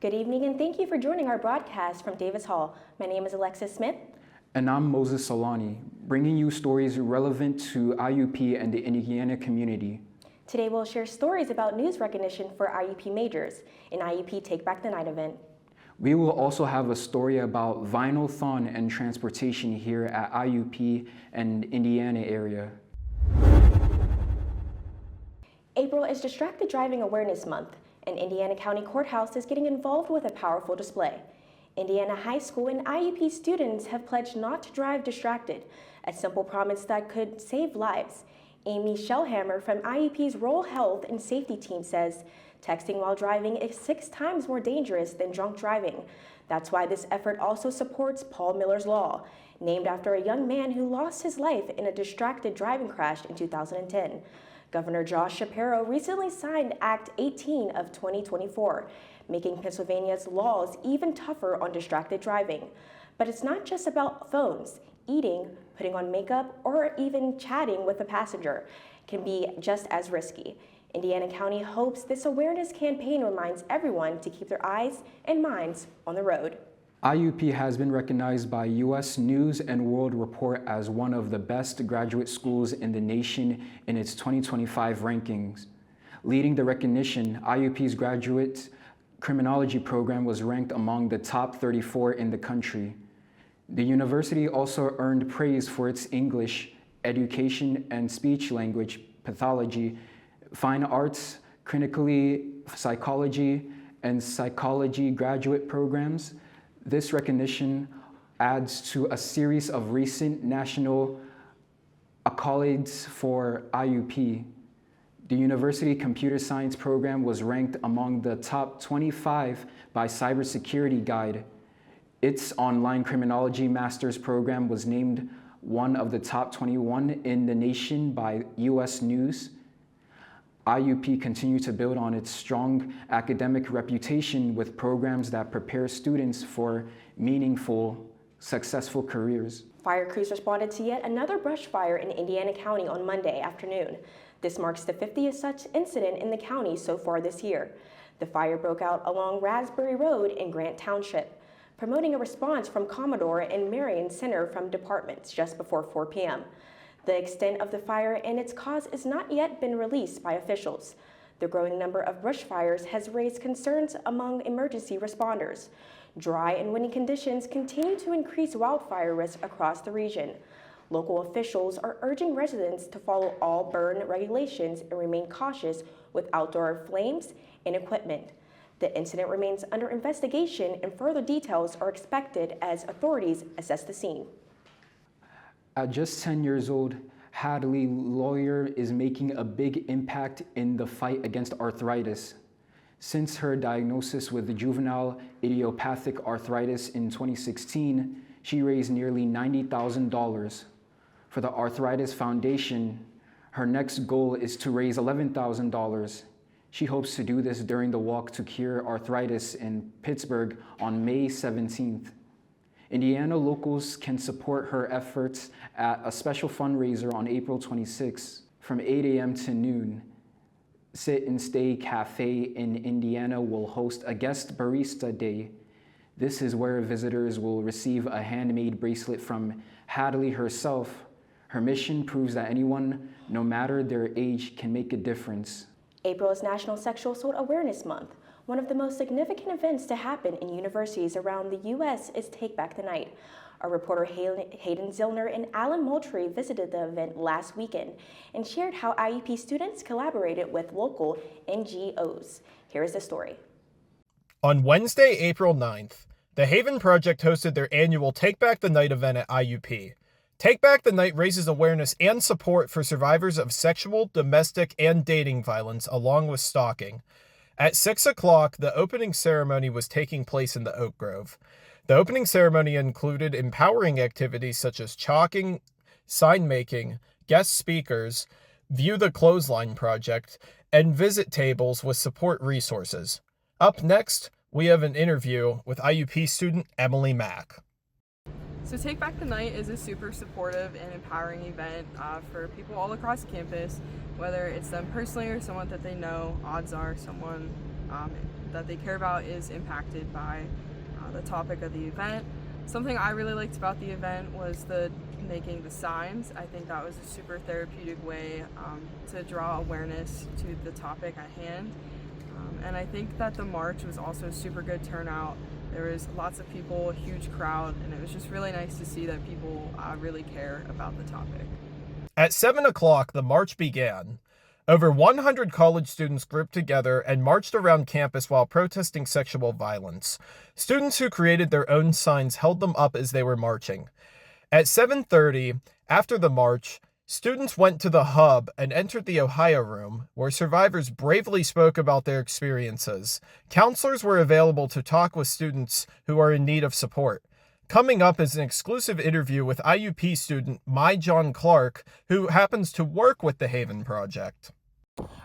Good evening and thank you for joining our broadcast from Davis Hall. My name is Alexis Smith. And I'm Moses Solani, bringing you stories relevant to IUP and the Indiana community. Today we'll share stories about news recognition for IUP majors in IUP Take Back the Night event. We will also have a story about vinyl-thon and transportation here at IUP and Indiana area. April is Distracted Driving Awareness Month, and Indiana County Courthouse is getting involved with a powerful display. Indiana High School and IUP students have pledged not to drive distracted, a simple promise that could save lives. Amy Shellhammer from IUP's Rural Health and Safety Team says texting while driving is 6 times more dangerous than drunk driving. That's why this effort also supports Paul Miller's Law, named after a young man who lost his life in a distracted driving crash in 2010. Governor Josh Shapiro recently signed Act 18 of 2024, making Pennsylvania's laws even tougher on distracted driving. But it's not just about phones. Eating, putting on makeup, or even chatting with a passenger can be just as risky. Indiana County hopes this awareness campaign reminds everyone to keep their eyes and minds on the road. IUP has been recognized by U.S. News and World Report as one of the best graduate schools in the nation in its 2025 rankings. Leading the recognition, IUP's graduate criminology program was ranked among the top 34 in the country. The university also earned praise for its English, education and speech language pathology, fine arts, clinically psychology, and psychology graduate programs. This recognition adds to a series of recent national accolades for IUP. The University Computer Science program was ranked among the top 25 by Cybersecurity Guide. Its online criminology master's program was named one of the top 21 in the nation by U.S. News. IUP continued to build on its strong academic reputation with programs that prepare students for meaningful, successful careers. Fire crews responded to yet another brush fire in Indiana County on Monday afternoon. This marks the 50th such incident in the county so far this year. The fire broke out along Raspberry Road in Grant Township, promoting a response from Commodore and Marion Center from departments just before 4 p.m. The extent of the fire and its cause has not yet been released by officials. The growing number of brush fires has raised concerns among emergency responders. Dry and windy conditions continue to increase wildfire risk across the region. Local officials are urging residents to follow all burn regulations and remain cautious with outdoor flames and equipment. The incident remains under investigation and further details are expected as authorities assess the scene. At just 10 years old, Hadley Lawyer is making a big impact in the fight against arthritis. Since her diagnosis with juvenile idiopathic arthritis in 2016, she raised nearly $90,000. For the Arthritis Foundation, her next goal is to raise $11,000. She hopes to do this during the Walk to Cure Arthritis in Pittsburgh on May 17th. Indiana locals can support her efforts at a special fundraiser on April 26 from 8 a.m. to noon. Sit and Stay Cafe in Indiana will host a guest barista day. This is where visitors will receive a handmade bracelet from Hadley herself. Her mission proves that anyone, no matter their age, can make a difference. April is National Sexual Assault Awareness Month. One of the most significant events to happen in universities around the U.S. is Take Back the Night. Our reporter Hayden Zillner and Alan Moultrie visited the event last weekend and shared how IUP students collaborated with local NGOs. Here is the story. On Wednesday, April 9th, the Haven Project hosted their annual Take Back the Night event at IUP. Take Back the Night raises awareness and support for survivors of sexual, domestic, and dating violence, along with stalking. At 6 o'clock, the opening ceremony was taking place in the Oak Grove. The opening ceremony included empowering activities such as chalking, sign making, guest speakers, View the Clothesline Project, and visit tables with support resources. Up next, we have an interview with IUP student Emily Mack. So Take Back the Night is a super supportive and empowering event for people all across campus, whether it's them personally or someone that they know. Odds are someone that they care about is impacted by the topic of the event. Something I really liked about the event was making the signs. I think that was a super therapeutic way to draw awareness to the topic at hand. And I think that the march was also a super good turnout. There was lots of people, a huge crowd, and it was just really nice to see that people really care about the topic. At 7 o'clock, the march began. Over 100 college students grouped together and marched around campus while protesting sexual violence. Students who created their own signs held them up as they were marching. At 7:30, after the march, students went to the hub and entered the Ohio room, where survivors bravely spoke about their experiences. Counselors were available to talk with students who are in need of support. Coming up is an exclusive interview with IUP student John Clark, who happens to work with the Haven Project.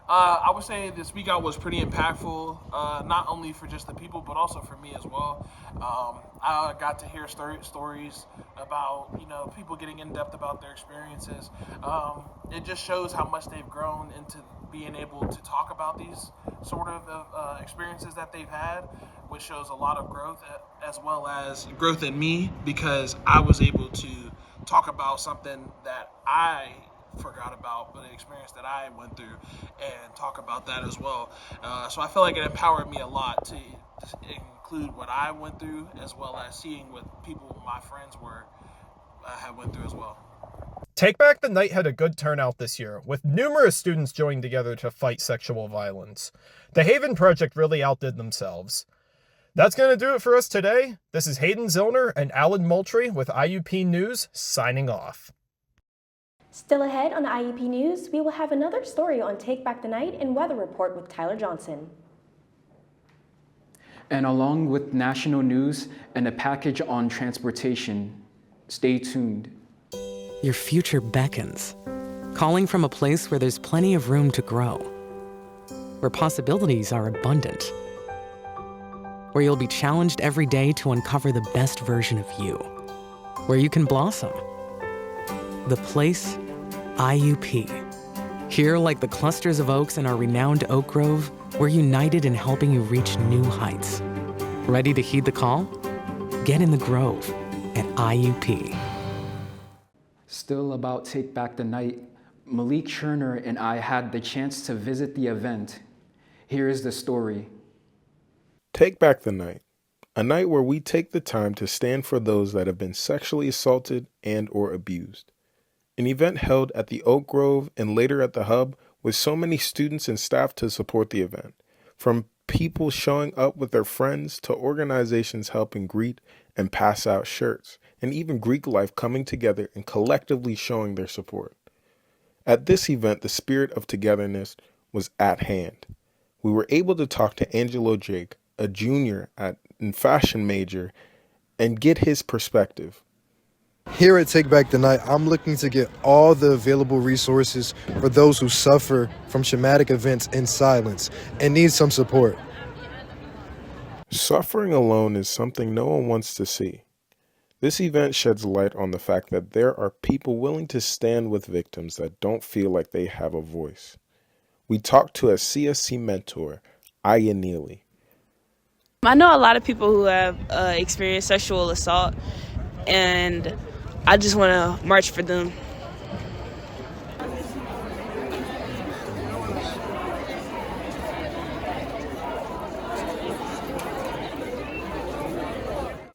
I would say the speak out was pretty impactful, not only for just the people, but also for me as well. I got to hear stories about, people getting in depth about their experiences. It just shows how much they've grown into being able to talk about these sort of experiences that they've had, which shows a lot of growth, as well as growth in me, because I was able to talk about something that I forgot about, but an experience that I went through, and talk about that as well. So I feel like it empowered me a lot to include what I went through, as well as seeing what people, my friends, have went through as well. Take Back the Night had a good turnout this year, with numerous students joining together to fight sexual violence. The Haven Project really outdid themselves. That's going to do it for us today. This is Hayden Zillner and Alan Moultrie with IUP News, signing off. Still ahead on IUP News, we will have another story on Take Back the Night and Weather Report with Tyler Johnson. And along with national news and a package on transportation, stay tuned. Your future beckons, calling from a place where there's plenty of room to grow, where possibilities are abundant, where you'll be challenged every day to uncover the best version of you, where you can blossom. The place, IUP. Here, like the clusters of oaks in our renowned oak grove, we're united in helping you reach new heights. Ready to heed the call? Get in the grove at IUP. Still about Take Back the Night, Malik Cherner and I had the chance to visit the event. Here is the story. Take Back the Night, a night where we take the time to stand for those that have been sexually assaulted and or abused. An event held at the Oak Grove and later at the Hub, with so many students and staff to support the event, from people showing up with their friends to organizations helping greet and pass out shirts, and even Greek life coming together and collectively showing their support. At this event, the spirit of togetherness was at hand. We were able to talk to Angelo Jake, a junior in fashion major, and get his perspective. Here at Take Back the Night, I'm looking to get all the available resources for those who suffer from traumatic events in silence and need some support. Suffering alone is something no one wants to see. This event sheds light on the fact that there are people willing to stand with victims that don't feel like they have a voice. We talked to a CSC mentor, Aya Neely. I know a lot of people who have experienced sexual assault, and I just want to march for them.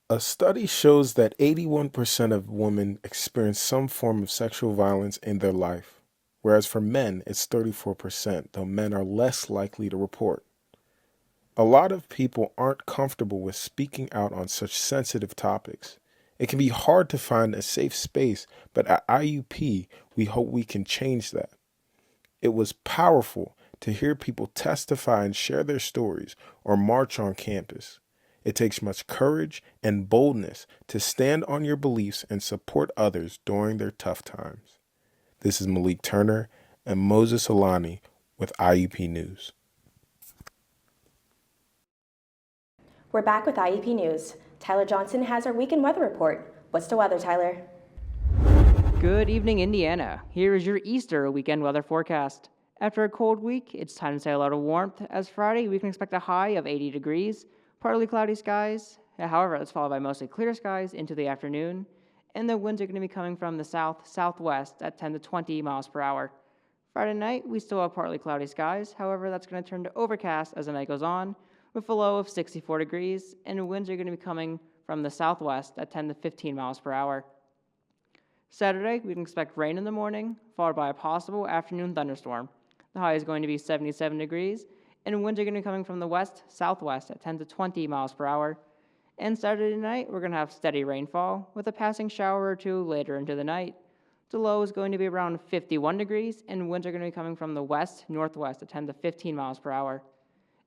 A study shows that 81% of women experience some form of sexual violence in their life, whereas for men, it's 34%, though men are less likely to report. A lot of people aren't comfortable with speaking out on such sensitive topics. It can be hard to find a safe space, but at IUP, we hope we can change that. It was powerful to hear people testify and share their stories or march on campus. It takes much courage and boldness to stand on your beliefs and support others during their tough times. This is Malik Turner and Moses Alani with IUP News. We're back with IUP News. Tyler Johnson has our weekend weather report. What's the weather, Tyler? Good evening, Indiana. Here is your Easter weekend weather forecast. After a cold week, it's time to say hello to warmth, as Friday we can expect a high of 80 degrees, partly cloudy skies. However, it's followed by mostly clear skies into the afternoon, and the winds are going to be coming from the south-southwest at 10 to 20 miles per hour. Friday night, we still have partly cloudy skies. However, that's going to turn to overcast as the night goes on, with a low of 64 degrees, and winds are going to be coming from the southwest at 10 to 15 miles per hour. Saturday, we can expect rain in the morning, followed by a possible afternoon thunderstorm. The high is going to be 77 degrees, and winds are going to be coming from the west-southwest at 10 to 20 miles per hour. And Saturday night, we're going to have steady rainfall, with a passing shower or two later into the night. The low is going to be around 51 degrees, and winds are going to be coming from the west-northwest at 10 to 15 miles per hour.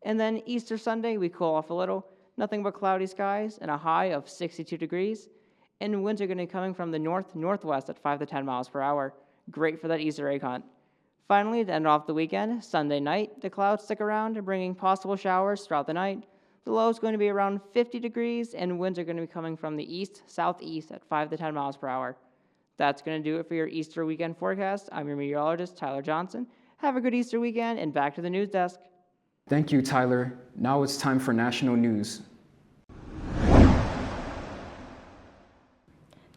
And then Easter Sunday, we cool off a little, nothing but cloudy skies, and a high of 62 degrees. And winds are going to be coming from the north-northwest at 5 to 10 miles per hour. Great for that Easter egg hunt. Finally, to end off the weekend, Sunday night, the clouds stick around, bringing possible showers throughout the night. The low is going to be around 50 degrees, and winds are going to be coming from the east-southeast at 5 to 10 miles per hour. That's going to do it for your Easter weekend forecast. I'm your meteorologist, Tyler Johnson. Have a good Easter weekend, and back to the news desk. Thank you, Tyler. Now it's time for national news.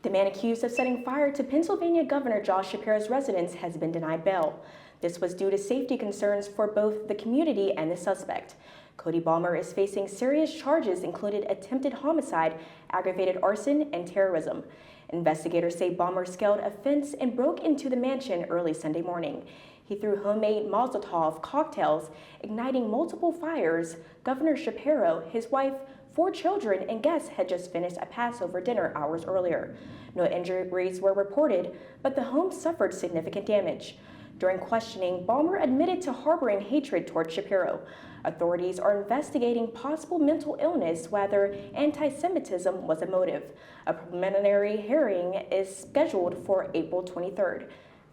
The man accused of setting fire to Pennsylvania Governor Josh Shapiro's residence has been denied bail. This was due to safety concerns for both the community and the suspect. Cody Balmer is facing serious charges, including attempted homicide, aggravated arson, and terrorism. Investigators say Balmer scaled a fence and broke into the mansion early Sunday morning. He threw homemade Molotov cocktails, igniting multiple fires. Governor Shapiro, his wife, 4 children, and guests had just finished a Passover dinner hours earlier. No injuries were reported, but the home suffered significant damage. During questioning, Balmer admitted to harboring hatred toward Shapiro. Authorities are investigating possible mental illness, whether anti-Semitism was a motive. A preliminary hearing is scheduled for April 23rd.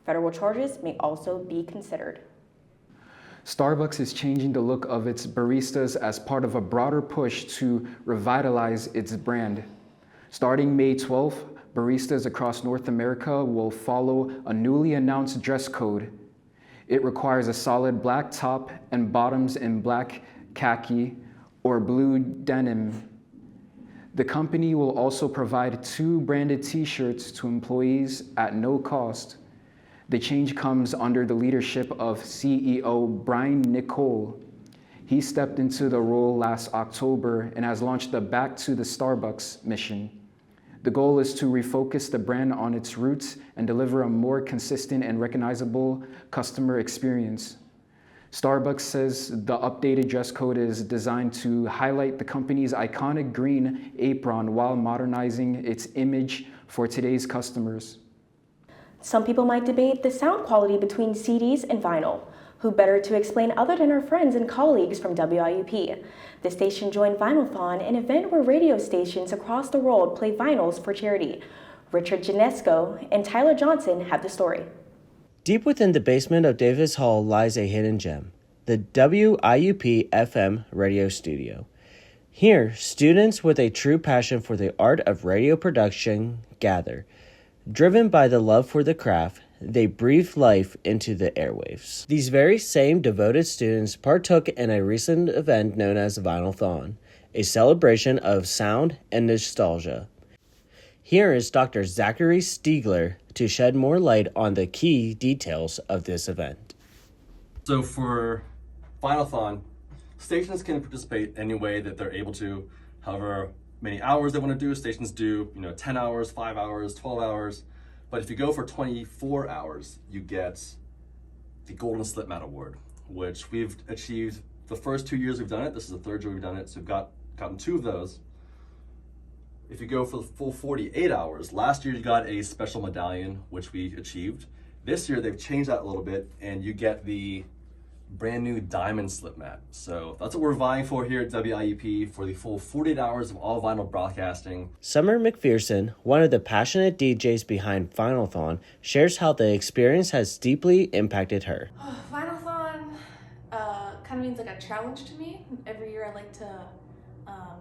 Federal charges may also be considered. Starbucks is changing the look of its baristas as part of a broader push to revitalize its brand. Starting May 12th, baristas across North America will follow a newly announced dress code. It requires a solid black top and bottoms in black khaki or blue denim. The company will also provide 2 branded t-shirts to employees at no cost. The change comes under the leadership of CEO Brian Nicole. He stepped into the role last October and has launched the Back to the Starbucks mission. The goal is to refocus the brand on its roots and deliver a more consistent and recognizable customer experience. Starbucks says the updated dress code is designed to highlight the company's iconic green apron while modernizing its image for today's customers. Some people might debate the sound quality between CDs and vinyl. Who better to explain other than our friends and colleagues from WIUP? The station joined Vinylthon, an event where radio stations across the world play vinyls for charity. Richard Janesco and Tyler Johnson have the story. Deep within the basement of Davis Hall lies a hidden gem, the WIUP FM radio studio. Here, students with a true passion for the art of radio production gather. Driven by the love for the craft, they breathe life into the airwaves. These very same devoted students partook in a recent event known as Vinylthon, a celebration of sound and nostalgia. Here is Dr. Zachary Stiegler to shed more light on the key details of this event. So for Vinylthon, stations can participate any way that they're able to, however many hours they want to do. Stations do, 10 hours, 5 hours, 12 hours. But if you go for 24 hours, you get the Golden Slip Mat Award, which we've achieved the first 2 years we've done it. This is the 3rd year we've done it, so we've gotten 2 of those. If you go for the full 48 hours, last year you got a special medallion, which we achieved. This year they've changed that a little bit, and you get the brand new diamond slip mat. So that's what we're vying for here at WIUP, for the full 48 hours of all vinyl broadcasting. Summer McPherson, one of the passionate DJs behind Vinylthon, shares how the experience has deeply impacted her. Vinylthon kind of means like a challenge to me. Every year I like to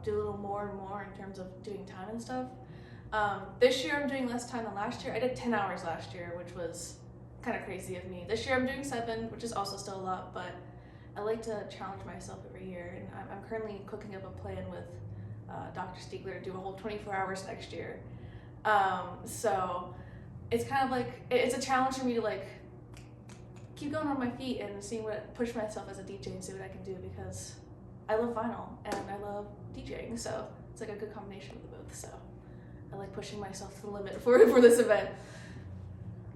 do a little more and more in terms of doing time and stuff. This year I'm doing less time than last year. I did 10 hours last year, which was kind of crazy of me. This year I'm doing 7, which is also still a lot, but I like to challenge myself every year, and I'm currently cooking up a plan with Dr. Stiegler to do a whole 24 hours next year. So it's kind of like, it's a challenge for me to like keep going on my feet and push myself as a DJ and see what I can do, because I love vinyl and I love DJing, so it's like a good combination of the both. So I like pushing myself to the limit for this event.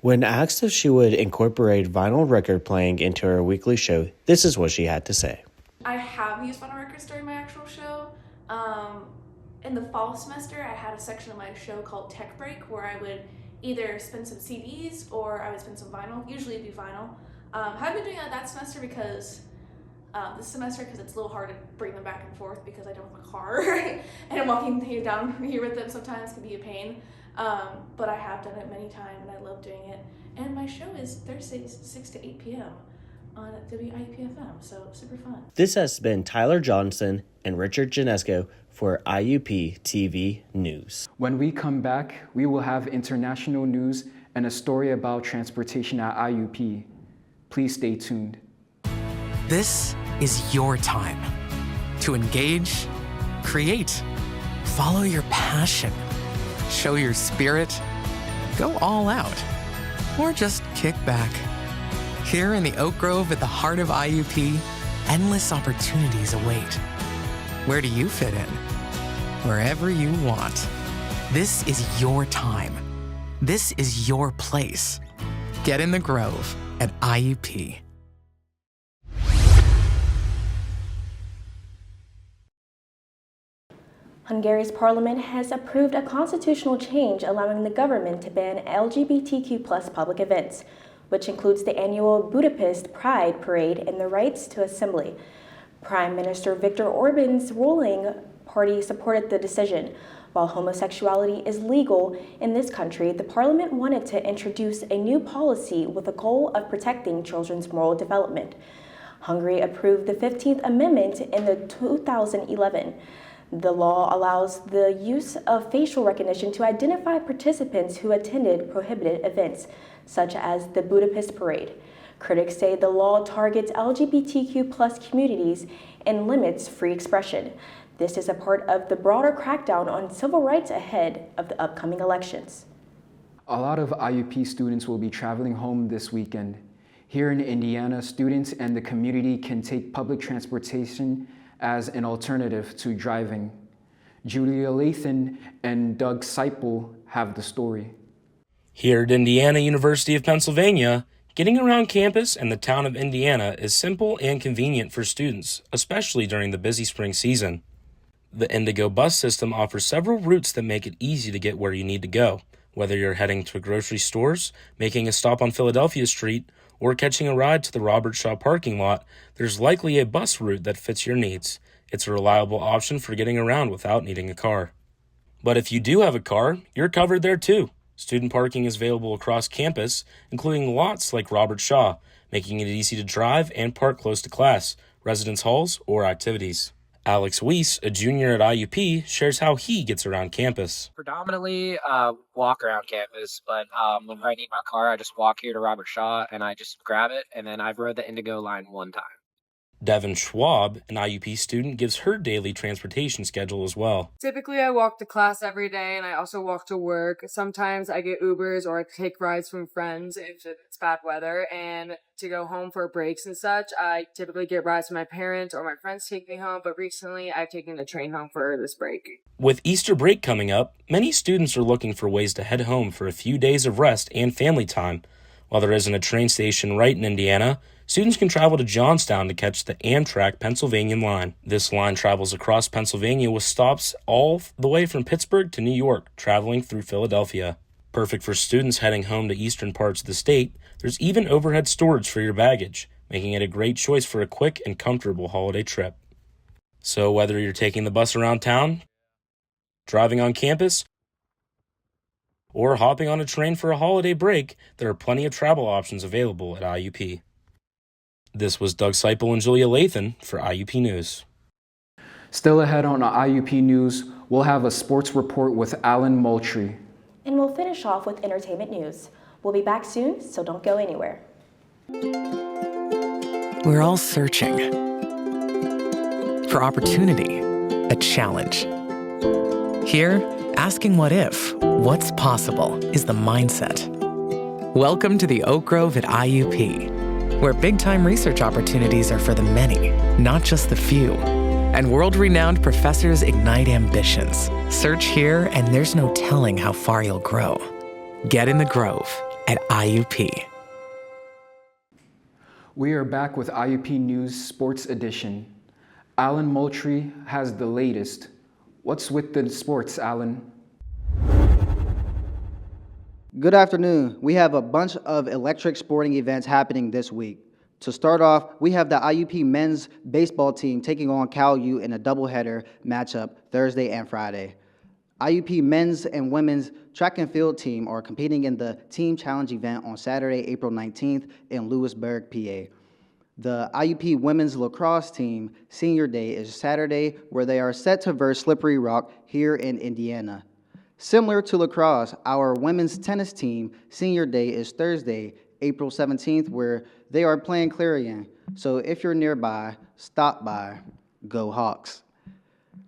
When asked if she would incorporate vinyl record playing into her weekly show, this is what she had to say. I have used vinyl records during my actual show. In the fall semester, I had a section of my show called Tech Break, where I would either spin some CDs or I would spin some vinyl. Usually it'd be vinyl. I haven't been doing that semester because this semester, because it's a little hard to bring them back and forth because I don't have a car and walking down here with them sometimes can be a pain. But I have done it many times and I love doing it. And my show is Thursdays 6 to 8 p.m. on IUP FM, so super fun. This has been Tyler Johnson and Richard Janesco for IUP TV News. When we come back, we will have international news and a story about transportation at IUP. Please stay tuned. This is your time to engage, create, follow your passion, show your spirit, go all out, or just kick back. Here in the Oak Grove at the heart of IUP, endless opportunities await. Where do you fit in? Wherever you want. This is your time. This is your place. Get in the Grove at IUP. Hungary's parliament has approved a constitutional change allowing the government to ban LGBTQ+ public events, which includes the annual Budapest Pride Parade and the rights to assembly. Prime Minister Viktor Orban's ruling party supported the decision. While homosexuality is legal in this country, the parliament wanted to introduce a new policy with the goal of protecting children's moral development. Hungary approved the 15th Amendment in 2011. The law allows the use of facial recognition to identify participants who attended prohibited events, such as the Budapest Parade. Critics say the law targets LGBTQ+ communities and limits free expression. This is a part of the broader crackdown on civil rights ahead of the upcoming elections. A lot of IUP students will be traveling home this weekend. Here in Indiana, students and the community can take public transportation as an alternative to driving. Julia Lathan and Doug Seipel have the story. Here at Indiana University of Pennsylvania, getting around campus and the town of Indiana is simple and convenient for students, especially during the busy spring season. The Indigo bus system offers several routes that make it easy to get where you need to go, whether you're heading to grocery stores, making a stop on Philadelphia Street, or catching a ride to the Robert Shaw parking lot. There's likely a bus route that fits your needs. It's a reliable option for getting around without needing a car. But if you do have a car, you're covered there too. Student parking is available across campus, including lots like Robert Shaw, making it easy to drive and park close to class, residence halls, or activities. Alex Weiss, a junior at IUP, shares how he gets around campus. Predominantly walk around campus, but when I need my car, I just walk here to Robert Shaw and I just grab it, and then I've rode the Indigo line one time. Devin Schwab, an IUP student, gives her daily transportation schedule as well. Typically, I walk to class every day, and I also walk to work. Sometimes I get Ubers or I take rides from friends if it's bad weather. And to go home for breaks and such, I typically get rides from my parents or my friends take me home, but recently I've taken the train home for this break. With Easter break coming up, many students are looking for ways to head home for a few days of rest and family time. While there isn't a train station right in Indiana, students can travel to Johnstown to catch the Amtrak Pennsylvania line. This line travels across Pennsylvania with stops all the way from Pittsburgh to New York, traveling through Philadelphia. Perfect for students heading home to eastern parts of the state, there's even overhead storage for your baggage, making it a great choice for a quick and comfortable holiday trip. So whether you're taking the bus around town, driving on campus, or hopping on a train for a holiday break, there are plenty of travel options available at IUP. This was Doug Seipel and Julia Lathan for IUP News. Still ahead on IUP News, we'll have a sports report with Alan Moultrie. And we'll finish off with entertainment news. We'll be back soon, so don't go anywhere. We're all searching for opportunity, a challenge. Here, asking what if, what's possible, is the mindset. Welcome to the Oak Grove at IUP, where big-time research opportunities are for the many, not just the few. And world-renowned professors ignite ambitions. Search here, and there's no telling how far you'll grow. Get in the Grove at IUP. We are back with IUP News Sports Edition. Alan Moultrie has the latest. What's with the sports, Alan? Good afternoon. We have a bunch of electric sporting events happening this week. To start off, we have the IUP men's baseball team taking on Cal U in a doubleheader matchup Thursday and Friday. IUP men's and women's track and field team are competing in the Team Challenge event on Saturday, April 19th in Lewisburg, PA. The IUP women's lacrosse team senior day is Saturday, where they are set to verse Slippery Rock here in Indiana. Similar to lacrosse, our women's tennis team senior day is Thursday, April 17th, where they are playing Clarion. So if you're nearby, stop by. Go Hawks.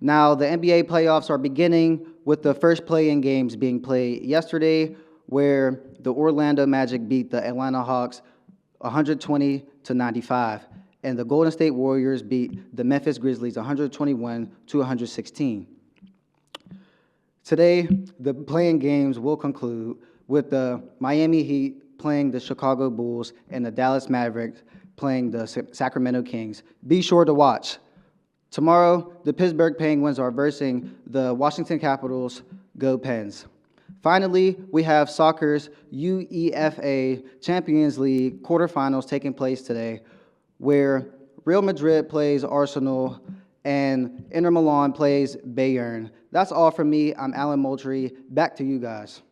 Now, the NBA playoffs are beginning with the first play-in games being played yesterday, where the Orlando Magic beat the Atlanta Hawks 120-95, and the Golden State Warriors beat the Memphis Grizzlies 121-116. Today, the play-in games will conclude with the Miami Heat playing the Chicago Bulls and the Dallas Mavericks playing the Sacramento Kings. Be sure to watch. Tomorrow, the Pittsburgh Penguins are versing the Washington Capitals. Go Pens. Finally, we have soccer's UEFA Champions League quarterfinals taking place today, where Real Madrid plays Arsenal and Inter Milan plays Bayern. That's all from me. I'm Alan Moultrie. Back to you guys.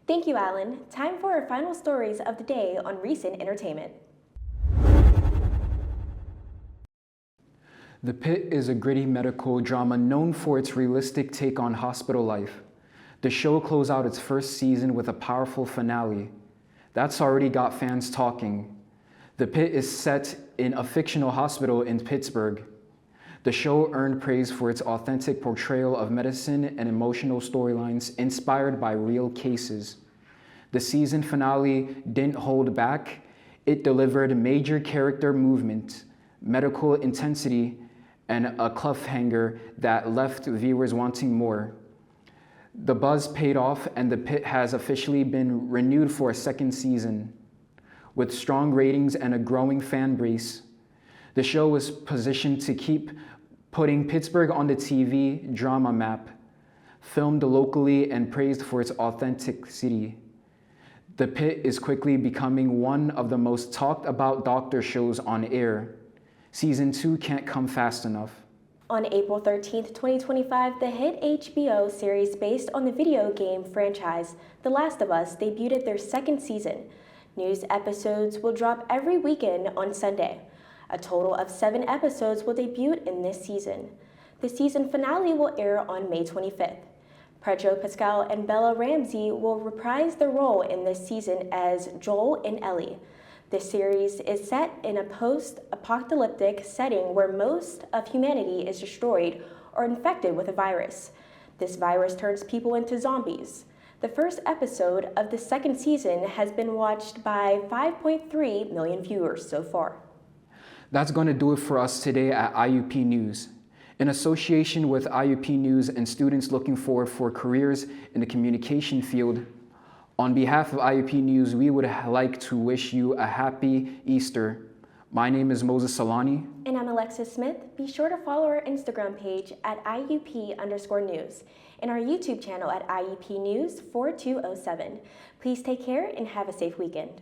Thank you, Alan. Time for our final stories of the day on recent entertainment. The Pit is a gritty medical drama known for its realistic take on hospital life. The show closed out its first season with a powerful finale. That's already got fans talking. The Pit is set in a fictional hospital in Pittsburgh. The show earned praise for its authentic portrayal of medicine and emotional storylines inspired by real cases. The season finale didn't hold back. It delivered major character movement, medical intensity, and a cliffhanger that left viewers wanting more. The buzz paid off, and The Pit has officially been renewed for a second season. With strong ratings and a growing fan base, the show was positioned to keep putting Pittsburgh on the TV drama map, filmed locally and praised for its authenticity. The Pit is quickly becoming one of the most talked about doctor shows on air. Season 2 can't come fast enough. On April 13th, 2025, the hit HBO series based on the video game franchise The Last of Us debuted their second season. News episodes will drop every weekend on Sunday. A total of 7 episodes will debut in this season. The season finale will air on May 25th. Pedro Pascal and Bella Ramsey will reprise their role in this season as Joel and Ellie. The series is set in a post-apocalyptic setting where most of humanity is destroyed or infected with a virus. This virus turns people into zombies. The first episode of the second season has been watched by 5.3 million viewers so far. That's going to do it for us today at IUP News. In association with IUP News and students looking forward for careers in the communication field, on behalf of IUP News, we would like to wish you a happy Easter. My name is Moses Solani. And I'm Alexis Smith. Be sure to follow our Instagram page at IUP_news and our YouTube channel at IUP News 4207. Please take care and have a safe weekend.